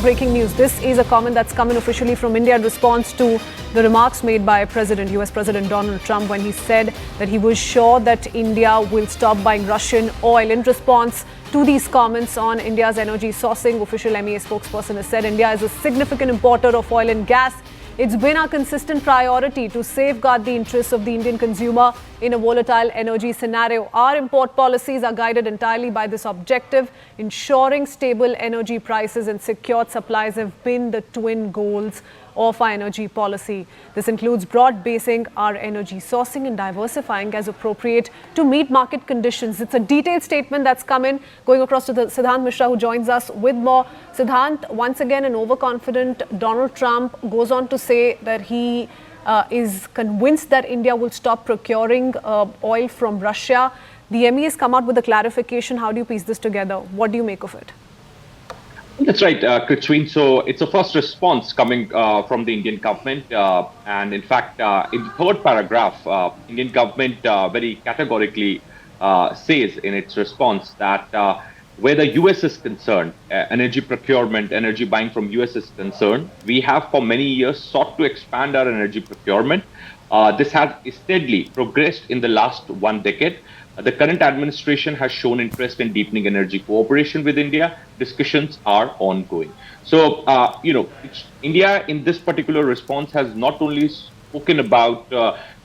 breaking news. This is a comment that's come in officially from India in response to the remarks made by US President Donald Trump when he said that he was sure that India will stop buying Russian oil. In response to these comments on India's energy sourcing, official MEA spokesperson has said India is a significant importer of oil and gas. It's been our consistent priority to safeguard the interests of the Indian consumer in a volatile energy scenario. Our import policies are guided entirely by this objective. Ensuring stable energy prices and secured supplies have been the twin goals of our energy policy. This includes broad basing our energy sourcing and diversifying as appropriate to meet market conditions. It's a detailed statement that's come in. Going across to Siddhant Mishra, who joins us with more. Siddhant, once again, an overconfident Donald Trump goes on to say that he is convinced that India will stop procuring oil from Russia. The MEA has come out with a clarification. How do you piece this together? What do you make of it? That's right, Kritsween. So it's a first response coming from the Indian government. And in fact, in the third paragraph, Indian government very categorically says in its response that where the US is concerned, energy procurement, energy buying from US is concerned, we have for many years sought to expand our energy procurement. This has steadily progressed in the last 1 decade. The current administration has shown interest in deepening energy cooperation with India. Discussions are ongoing. So, India in this particular response has not only spoken about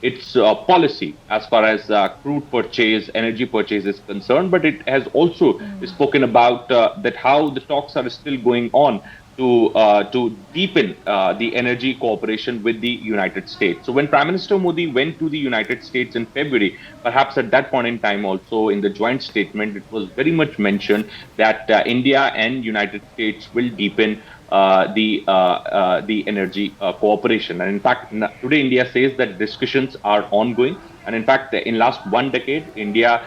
its policy as far as crude purchase, energy purchase is concerned, but it has also spoken about that how the talks are still going on to deepen the energy cooperation with the United States. So when Prime Minister Modi went to the United States in February, perhaps at that point in time also in the joint statement, it was very much mentioned that India and United States will deepen the energy cooperation. And in fact, today India says that discussions are ongoing. And in fact, in last 1 decade, India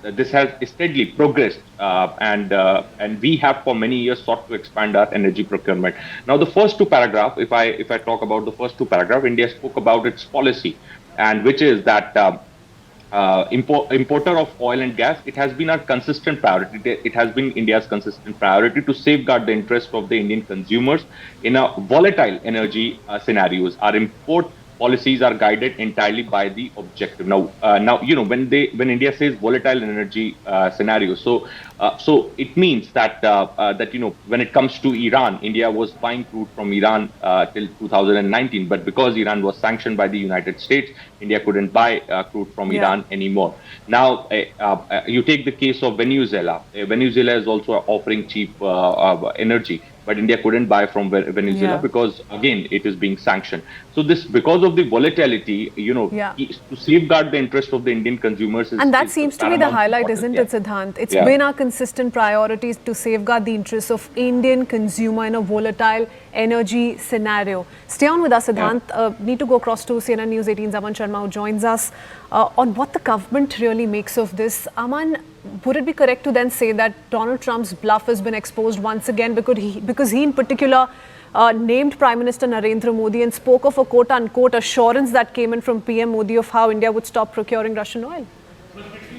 this has steadily progressed, and we have for many years sought to expand our energy procurement. Now, the first two paragraphs, if I talk about the first two paragraphs, India spoke about its policy, and which is that importer of oil and gas, it has been our consistent priority. It has been India's consistent priority to safeguard the interest of the Indian consumers in a volatile energy scenarios. Our import policies are guided entirely by the objective. Now, when India says volatile energy scenario, so it means that when it comes to Iran, India was buying crude from Iran till 2019, but because Iran was sanctioned by the United States, India couldn't buy crude from Iran anymore. Now, you take the case of Venezuela. Venezuela is also offering cheap energy, but India couldn't buy from Venezuela because, again, it is being sanctioned. So this, because of the volatility, to safeguard the interest of the Indian consumers. And that seems to be the highlight, isn't it, Siddhant? It's been our consistent priority to safeguard the interests of Indian consumer in a volatile energy scenario. Stay on with us, Siddhant. Need to go across to CNN News 18's Aman Sharma, who joins us on what the government really makes of this. Aman, would it be correct to then say that Donald Trump's bluff has been exposed once again because he in particular named Prime Minister Narendra Modi and spoke of a quote-unquote assurance that came in from PM Modi of how India would stop procuring Russian oil?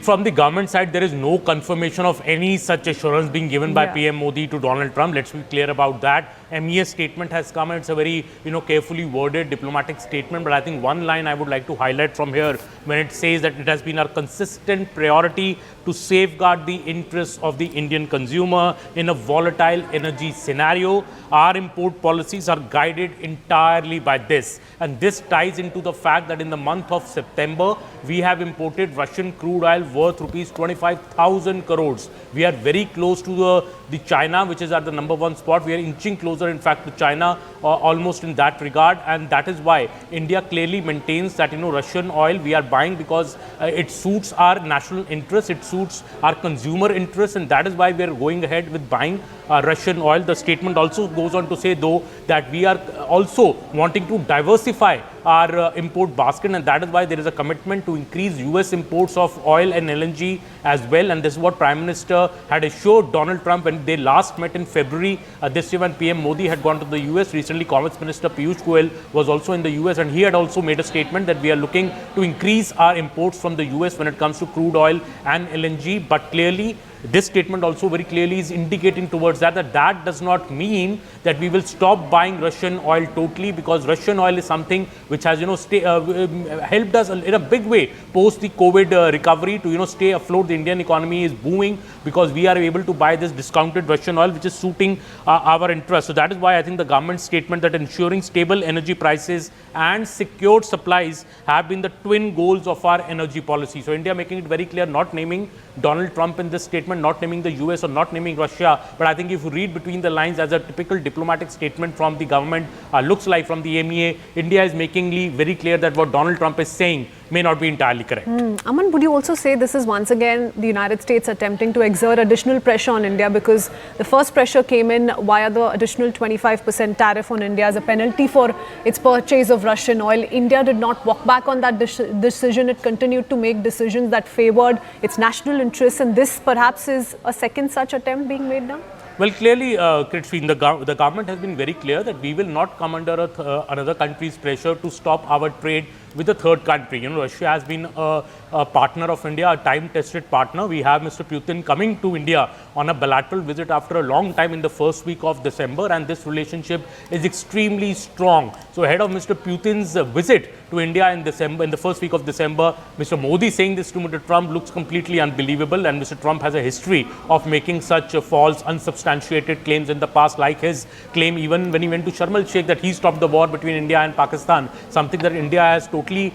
From the government side, there is no confirmation of any such assurance being given by PM Modi to Donald Trump. Let's be clear about that. MEA statement has come, and it's a very, carefully worded diplomatic statement. But I think one line I would like to highlight from here, when it says that it has been our consistent priority to safeguard the interests of the Indian consumer in a volatile energy scenario. Our import policies are guided entirely by this. And this ties into the fact that in the month of September, we have imported Russian crude oil worth rupees 25,000 crores. We are very close to the China, which is at the #1 spot. We are inching closer, in fact, to China, almost in that regard. And that is why India clearly maintains that, Russian oil we are buying because it suits our national interests, it suits our consumer interests, and that is why we are going ahead with buying Russian oil. The statement also goes on to say, though, that we are also wanting to diversify our import basket, and that is why there is a commitment to increase US imports of oil and LNG as well. And this is what Prime Minister had assured Donald Trump when they last met in February this year, when PM Modi had gone to the US. Recently, Commerce Minister Piyush Goyal was also in the US, and he had also made a statement that we are looking to increase our imports from the US when it comes to crude oil and LNG. But clearly, This statement also very clearly is indicating towards that does not mean that we will stop buying Russian oil totally, because Russian oil is something which has helped us in a big way post the COVID recovery to stay afloat. The Indian economy is booming because we are able to buy this discounted Russian oil, which is suiting our interest. So that is why I think the government statement that ensuring stable energy prices and secured supplies have been the twin goals of our energy policy. So India making it very clear, not naming Donald Trump in this statement, not naming the US or not naming Russia. But I think if you read between the lines, as a typical diplomatic statement from the government looks like from the MEA, India is making very clear that what Donald Trump is saying may not be entirely correct. Aman, would you also say this is once again the United States attempting to exert additional pressure on India, because the first pressure came in via the additional 25% tariff on India as a penalty for its purchase of Russian oil. India did not walk back on that decision. It continued to make decisions that favored its national interests, and this perhaps is a second such attempt being made now? Well, clearly, Kritsveen, the government has been very clear that we will not come under another country's pressure to stop our trade with a third country. Russia has been a partner of India, a time-tested partner. We have Mr. Putin coming to India on a bilateral visit after a long time in the first week of December, and this relationship is extremely strong. So ahead of Mr. Putin's visit to India in December, in the first week of December, Mr. Modi saying this to Mr. Trump looks completely unbelievable, and Mr. Trump has a history of making such false, unsubstantiated claims in the past, like his claim even when he went to Sharm el-Sheikh that he stopped the war between India and Pakistan, something that India has totally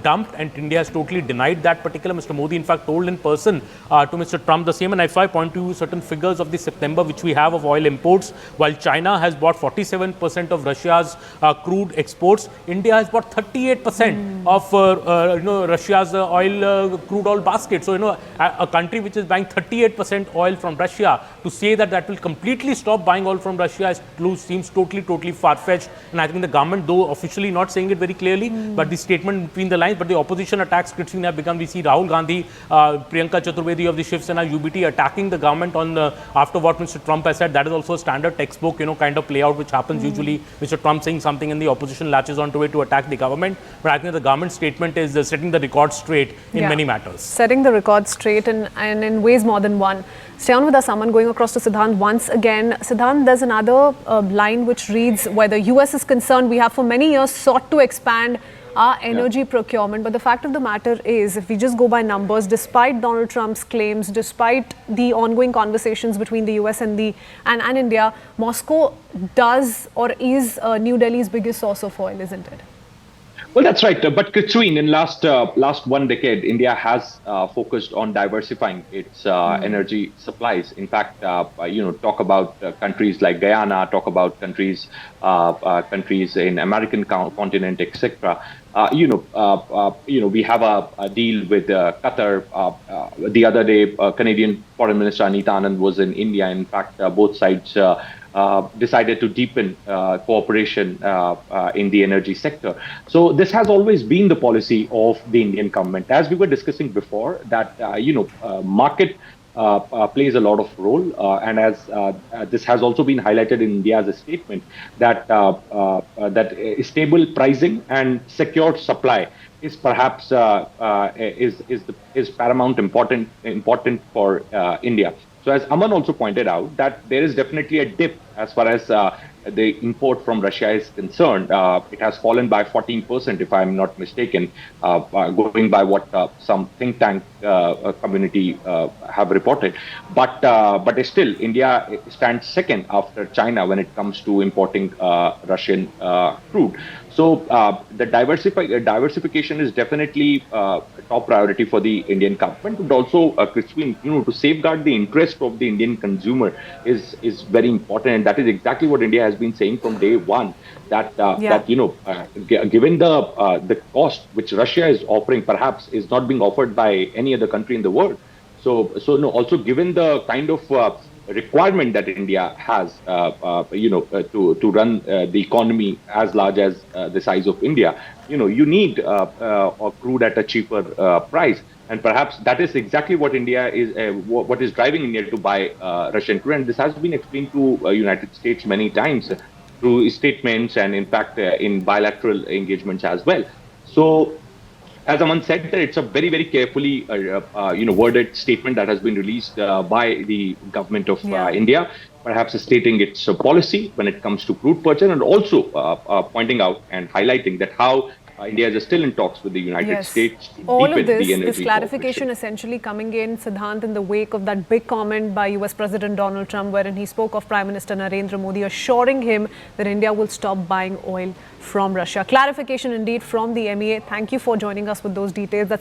dumped, and India has totally denied that particular. Mr. Modi in fact told in person to Mr. Trump the same. And if I point to certain figures of the September which we have of oil imports, while China has bought 47% of Russia's crude exports, India has bought 38% of Russia's crude oil basket. So a country which is buying 38% oil from Russia, to say that will completely stop buying oil from Russia seems totally far-fetched. And I think the government, though officially not saying it very clearly, but the statement between the lines, but the opposition attacks have begun. We see Rahul Gandhi, Priyanka Chaturvedi of the Shiv Sena UBT attacking the government on after what Mr. Trump has said. That is also a standard textbook, kind of play out which happens usually. Mr. Trump saying something and the opposition latches onto it to attack the government. But I think the government statement is setting the record straight in many matters. Setting the record straight and in ways more than one. Stay on with us, Aman. Going across to Siddhant once again. Siddhant, there's another line which reads, where the US is concerned, we have for many years sought to expand our energy procurement. But the fact of the matter is, if we just go by numbers, despite Donald Trump's claims, despite the ongoing conversations between the US and India, Moscow does or is New Delhi's biggest source of oil, isn't it? Well, that's right. But Kritsveen, in last 1 decade, India has focused on diversifying its energy supplies. In fact, talk about countries like Guyana, talk about countries in American continent, etc. We have a deal with Qatar. The other day, Canadian Foreign Minister Anita Anand was in India. In fact, both sides decided to deepen cooperation in the energy sector. So this has always been the policy of the Indian government. As we were discussing before, that market plays a lot of role, and as this has also been highlighted in India's statement, that stable pricing and secured supply is perhaps is paramount important for India. So as Aman also pointed out, that there is definitely a dip as far as the import from Russia is concerned. It has fallen by 14%, if I'm not mistaken, going by what some think tank community have reported. But still, India stands second after China when it comes to importing Russian crude. So the diversification is definitely top priority for the Indian government, but also to safeguard the interest of the Indian consumer is very important, and that is exactly what India has been saying from day one. That given the cost which Russia is offering, perhaps is not being offered by any other country in the world. Also given the kind of requirement that India has, to run the economy as large as the size of India, you need a crude at a cheaper price, and perhaps that is exactly what India is, what is driving India to buy Russian crude, and this has been explained to United States many times through statements and in fact in bilateral engagements as well. So as Aman said, that it's a very, very carefully, worded statement that has been released by the government of India, perhaps stating its policy when it comes to crude purchase, and also pointing out and highlighting that how India is still in talks with the United States to All deepen of this, the energy this clarification essentially coming in, Siddhant, in the wake of that big comment by US President Donald Trump, wherein he spoke of Prime Minister Narendra Modi, assuring him that India will stop buying oil from Russia. Clarification indeed from the MEA. Thank you for joining us with those details. That's